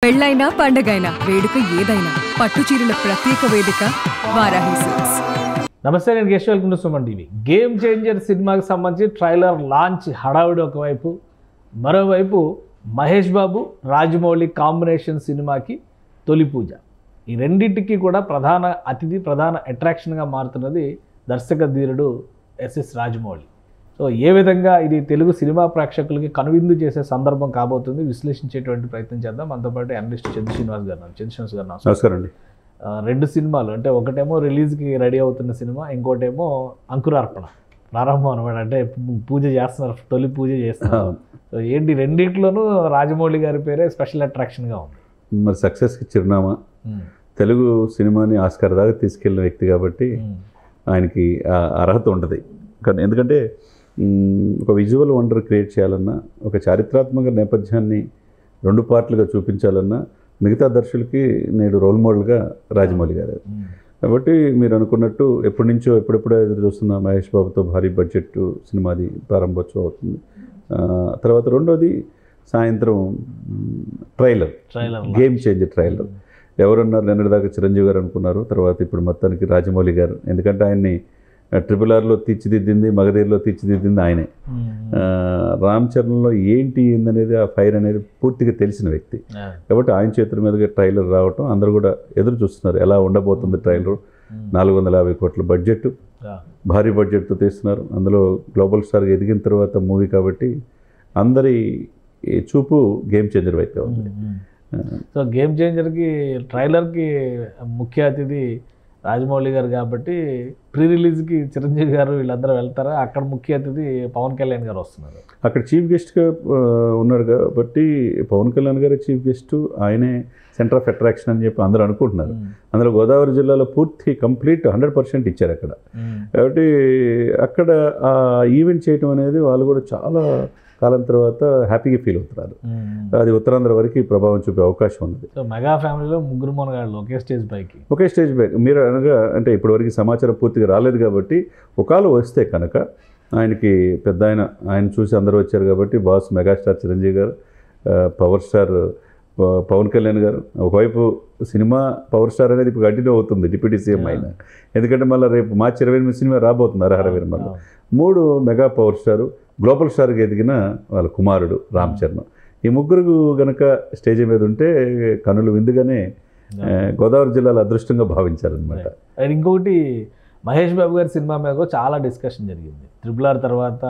పెళ్ళైనా పండగైనా వేడుక ఏదైనా పట్టు చీరల ప్రత్యేక వేదిక వారాహి సిల్క్స్. నమస్తే, నేను guest. Welcome to Suman TV. Game changer సినిమాకి సంబంధించి ట్రైలర్ లాంచ్ హడావిడి ఒకవైపు, మరోవైపు మహేష్ బాబు రాజమౌళి కాంబినేషన్ సినిమాకి తొలి పూజ. ఈ రెండింటికి కూడా ప్రధాన అతిథి, ప్రధాన అట్రాక్షన్గా మారుతున్నది దర్శక ధీరుడు ఎస్ఎస్ రాజమౌళి. సో ఏ విధంగా ఇది తెలుగు సినిమా ప్రేక్షకులకి కనువిందు చేసే సందర్భం కాబోతుంది, విశ్లేషించేటువంటి ప్రయత్నం చేద్దాం. మనతో పాటు అనలిస్ట్ చంద్ర శ్రీనివాస్ గారు. నమస్కారం అండి. రెండు సినిమాలు, అంటే ఒకటేమో రిలీజ్కి రెడీ అవుతున్న సినిమా, ఇంకోటేమో అంకురార్పణ ప్రారంభం అనమాట. అంటే పూజ చేస్తున్నారు, తొలి పూజ చేస్తున్నారు. సో ఏంటి, రెండిట్లోనూ రాజమౌళి గారి పేరే స్పెషల్ అట్రాక్షన్గా ఉంది. మరి సక్సెస్కి చిరునామా, తెలుగు సినిమాని ఆస్కార్ దాకా తీసుకెళ్ళిన వ్యక్తి కాబట్టి ఆయనకి అర్హత ఉంటుంది. కానీ ఎందుకంటే ఒక విజువల్ వండర్ క్రియేట్ చేయాలన్నా, ఒక చారిత్రాత్మక నేపథ్యాన్ని రెండు పార్ట్లుగా చూపించాలన్నా మిగతా దర్శకులకి నేడు రోల్ మోడల్గా రాజమౌళి గారు. కాబట్టి మీరు అనుకున్నట్టు ఎప్పుడెప్పుడో ఎదురు చూస్తున్న మహేష్ బాబుతో భారీ బడ్జెట్ సినిమాది ప్రారంభోత్సవం అవుతుంది. తర్వాత రెండోది సాయంత్రం ట్రైలర్, గేమ్ చేంజర్ ట్రైలర్. ఎవరున్నారు, నిన్నటిదాకా చిరంజీవి గారు అనుకున్నారు, తర్వాత ఇప్పుడు మొత్తానికి రాజమౌళి గారు. ఎందుకంటే ఆయన్ని RRRలో తీర్చిదిద్దింది, మగధీరలో తీర్చిదిద్దింది ఆయనే. రామ్ చరణ్లో ఏందనేది, ఆ ఫైర్ అనేది పూర్తిగా తెలిసిన వ్యక్తి కాబట్టి ఆయన చేతుల మీదుగా ట్రైలర్ రావటం అందరూ కూడా ఎదురు చూస్తున్నారు. ఎలా ఉండబోతుంది ట్రైలర్. 450 కోట్ల బడ్జెట్, భారీ బడ్జెట్తో తీస్తున్నారు. అందులో గ్లోబల్ స్టార్గా ఎదిగిన తర్వాత మూవీ కాబట్టి అందరి చూపు గేమ్ చేంజర్ వైపే ఉంది. సో గేమ్ చేంజర్కి ట్రైలర్కి ముఖ్య అతిథి రాజమౌళి గారు కాబట్టి ప్రీ రిలీజ్కి చిరంజీవి గారు వీళ్ళందరూ వెళ్తారా? అక్కడ ముఖ్య అతిథి పవన్ కళ్యాణ్ గారు వస్తున్నారు. అక్కడ చీఫ్ గెస్ట్గా ఉన్నాడు కాబట్టి పవన్ కళ్యాణ్ గారు చీఫ్ గెస్ట్, ఆయనే సెంటర్ ఆఫ్ అట్రాక్షన్ అని చెప్పి అందరూ అనుకుంటున్నారు. అందులో గోదావరి జిల్లాలో పూర్తి కంప్లీట్ 100% ఇచ్చారు అక్కడ. కాబట్టి అక్కడ ఆ ఈవెంట్ చేయటం అనేది వాళ్ళు కూడా చాలా కాలం తర్వాత హ్యాపీగా ఫీల్ అవుతున్నారు. అది ఉత్తరాంధ్ర వరకు ప్రభావం చూపే అవకాశం ఉంది. సో మెగా ఫ్యామిలీలో ముగ్గురు మనగాళ్ళు ఒకే స్టేజ్ పైకి, ఒకే స్టేజ్ పైకి మీరు అనగా, అంటే ఇప్పటివరకు సమాచారం పూర్తిగా రాలేదు కాబట్టి ఒకవేళ వస్తే కనుక ఆయనకి పెద్ద ఆయన చూసి అందరూ వచ్చారు కాబట్టి బాస్ మెగాస్టార్ చిరంజీవి గారు, పవర్ స్టార్ పవన్ కళ్యాణ్ గారు. ఒకవైపు సినిమా పవర్ స్టార్ అనేది ఇప్పుడు కంటిన్యూ అవుతుంది డిప్యూటీ సీఎం అయినా, ఎందుకంటే మళ్ళీ రేపు మార్చి 28 సినిమా రాబోతుంది హరహర. మళ్ళీ 3 మెగా పవర్ స్టారు, గ్లోబల్ స్టార్గా ఎదిగిన వాళ్ళ కుమారుడు రామ్ చరణ్. ఈ ముగ్గురు గనక స్టేజ్ మీద ఉంటే కనులు విందుగానే గోదావరి జిల్లాలో అదృష్టంగా భావించారనమాట. ఇంకొకటి, మహేష్ బాబు గారి సినిమా మీద కూడా చాలా డిస్కషన్ జరిగింది. RRR తర్వాత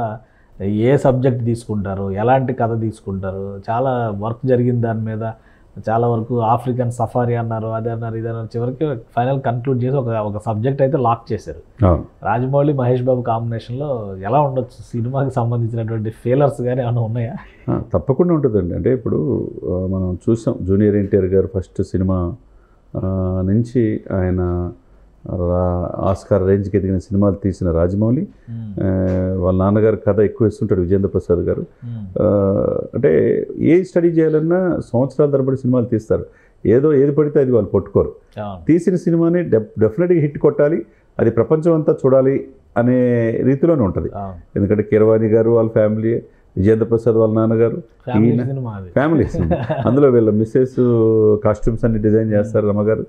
ఏ సబ్జెక్ట్ తీసుకుంటారు, ఎలాంటి కథ తీసుకుంటారు, చాలా వర్క్ జరిగింది దాని మీద. చాలా వరకు ఆఫ్రికన్ సఫారీ అన్నారు, అది అన్నారు, ఇది అన్నారు. చివరికి ఫైనల్ కన్క్లూడ్ చేసి ఒక సబ్జెక్ట్ అయితే లాక్ చేశారు. రాజమౌళి మహేష్ బాబు కాంబినేషన్లో ఎలా ఉండొచ్చు? సినిమాకి సంబంధించినటువంటి ఫెయిలర్స్ కానీ ఏమైనా ఉన్నాయా? తప్పకుండా ఉంటుందండి. అంటే ఇప్పుడు మనం చూసాం, జూనియర్ ఎన్టీఆర్ గారు ఫస్ట్ సినిమా నుంచి ఆయన ఆస్కార్ రేంజ్కి ఎదిగిన సినిమాలు తీసిన రాజమౌళి. వాళ్ళ నాన్నగారు కథ ఎక్కువ ఇస్తుంటాడు విజేంద్ర ప్రసాద్ గారు. అంటే ఏ స్టడీ చేయాలన్నా సంవత్సరాల తరబడి సినిమాలు తీస్తారు. ఏది పడితే అది వాళ్ళు పట్టుకోరు. తీసిన సినిమాని డెఫినెట్గా హిట్ కొట్టాలి, అది ప్రపంచం అంతా చూడాలి అనే రీతిలోనే ఉంటుంది. ఎందుకంటే కీరవాణి గారు వాళ్ళ ఫ్యామిలీ, విజేంద్ర ప్రసాద్ వాళ్ళ నాన్నగారు, ఫ్యామిలీ. అందులో వీళ్ళ మిస్సెస్ కాస్ట్యూమ్స్ అన్ని డిజైన్ చేస్తారు, రమగారు,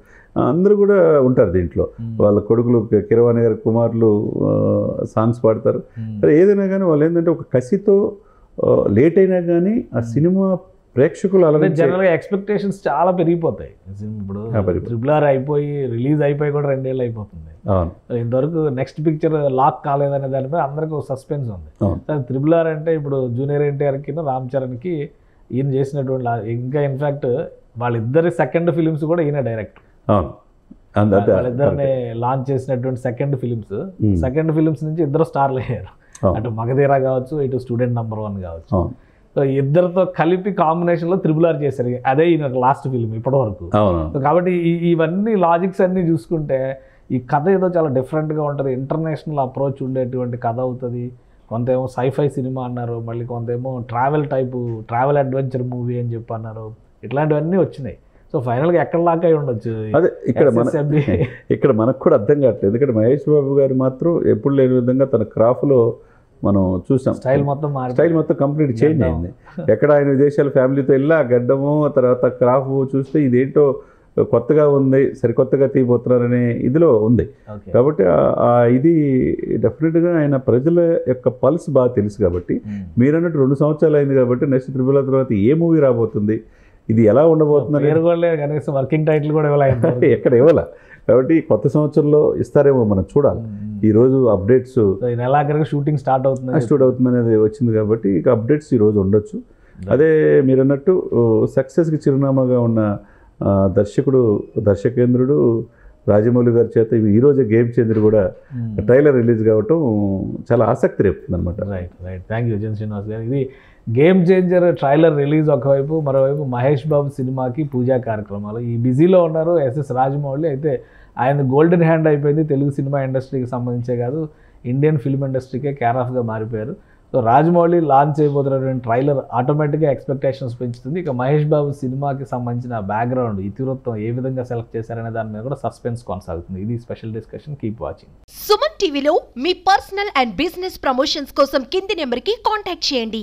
అందరూ కూడా ఉంటారు దీంట్లో. వాళ్ళ కొడుకులు కీరవాణి గారి కుమారులు సాంగ్స్ పాడతారు. ఏదైనా కానీ వాళ్ళు ఏంటంటే ఒక కసితో లేట్ అయినా కానీ ఆ సినిమా ప్రేక్షకులు అలాగే జనరల్గా ఎక్స్పెక్టేషన్స్ చాలా పెరిగిపోతాయి. ఇప్పుడు RRR అయిపోయి రిలీజ్ అయిపోయి కూడా 2 ఏళ్ళు అయిపోతుంది. ఇంతవరకు నెక్స్ట్ పిక్చర్ లాక్ కాలేదనే దానిపై అందరికీ ఒక సస్పెన్స్ ఉంది. RRR అంటే ఇప్పుడు జూనియర్ ఎన్టీఆర్కి, రామ్ చరణ్కి ఈయన చేసినటువంటి, ఇంకా ఇన్ఫాక్ట్ వాళ్ళిద్దరి సెకండ్ ఫిలిమ్స్ కూడా ఈయన డైరెక్ట్. వాళ్ళిద్దరిని లాంచ్ చేసినటువంటి సెకండ్ ఫిలిమ్స్ నుంచి ఇద్దరు స్టార్లు అయ్యారు. అటు మగధీర కావచ్చు, ఇటు స్టూడెంట్ నంబర్ 1 కావచ్చు. సో ఇద్దరితో కలిపి కాంబినేషన్లో RRR చేశారు. అదే ఈయన లాస్ట్ ఫిలిం ఇప్పటి వరకు. కాబట్టి ఇవన్నీ లాజిక్స్ అన్నీ చూసుకుంటే ఈ కథ ఏదో చాలా డిఫరెంట్గా ఉంటుంది, ఇంటర్నేషనల్ అప్రోచ్ ఉండేటువంటి కథ అవుతుంది. కొంతేమో సైఫై సినిమా అన్నారు, మళ్ళీ కొంతేమో ట్రావెల్ అడ్వెంచర్ మూవీ అని చెప్పి అన్నారు. ఇట్లాంటివన్నీ వచ్చినాయి. సో ఫైనల్గా ఎక్కడ లాక్ అయి ఉండొచ్చు. అదే ఇక్కడ మనకు కూడా అర్థం కావట్లేదు. ఎందుకంటే మహేష్ బాబు గారు మాత్రం ఎప్పుడు లేని విధంగా తన క్రాఫ్ట్లో మనం చూసాం. స్టైల్ మొత్తం స్టైల్ మొత్తం కంప్లీట్ చేంజ్ అయింది. ఎక్కడ ఆయన విదేశాల ఫ్యామిలీతో వెళ్ళి ఆ గడ్డము తర్వాత క్రాఫ్ చూస్తే ఇదేంటో కొత్తగా ఉంది, సరికొత్తగా తీయబోతున్నారనే ఇదిలో ఉంది. కాబట్టి ఇది డెఫినెట్గా ఆయన ప్రజల యొక్క పల్స్ బాగా తెలుసు. కాబట్టి మీరన్నట్టు 2 సంవత్సరాలు అయింది కాబట్టి నెక్స్ట్ త్రిబుల్ తర్వాత ఏ మూవీ రాబోతుంది, ఇది ఎలా ఉండబోతుంది, కనీసం వర్కింగ్ టైటిల్ కూడా ఎక్కడ ఇవ్వాల. కాబట్టి కొత్త సంవత్సరంలో ఇస్తారేమో మనం చూడాలి. ఈరోజు అప్డేట్స్ షూటింగ్ స్టార్ట్ అవుతుంది అనేది వచ్చింది కాబట్టి ఇక అప్డేట్స్ ఈరోజు ఉండొచ్చు. అదే మీరు అన్నట్టు సక్సెస్కి చిరునామాగా ఉన్న దర్శకేంద్రుడు రాజమౌళి గారి చేత ఈరోజే గేమ్ చేంజర్ కూడా ట్రైలర్ రిలీజ్ కావటం చాలా ఆసక్తి రేపుతుంది అనమాట. Right. Thank you Jan Srinivas గారు. ఇది గేమ్ చేంజర్ ట్రైలర్ రిలీజ్ ఒకవైపు, మరోవైపు మహేష్ బాబు సినిమాకి పూజా కార్యక్రమాలు. ఈ బిజీలో ఉన్నారు ఎస్ఎస్ రాజమౌళి. అయితే ఆయన గోల్డెన్ హ్యాండ్ అయిపోయింది. తెలుగు సినిమా ఇండస్ట్రీకి సంబంధించే కాదు, ఇండియన్ ఫిల్మ్ ఇండస్ట్రీకే కేర్ ఆఫ్గా మారిపోయారు. సో రాజమౌళి లాంచ్ చేయబోతున్నటువంటి ట్రైలర్ ఆటోమేటిక్గా ఎక్స్పెక్టేషన్స్ పెంచుతుంది. ఇక మహేష్ బాబు సినిమాకి సంబంధించిన బ్యాక్గ్రౌండ్, ఇతివృత్తం ఏ విధంగా సెలెక్ట్ చేశారనే దాని మీద కూడా సస్పెన్స్ కొనసాగుతుంది. ఇది special discussion. Keep watching. Suman టీవీలో మీ పర్సనల్ అండ్ బిజినెస్ ప్రమోషన్స్ కోసం కింది నెంబర్కి కాంటాక్ట్ చేయండి.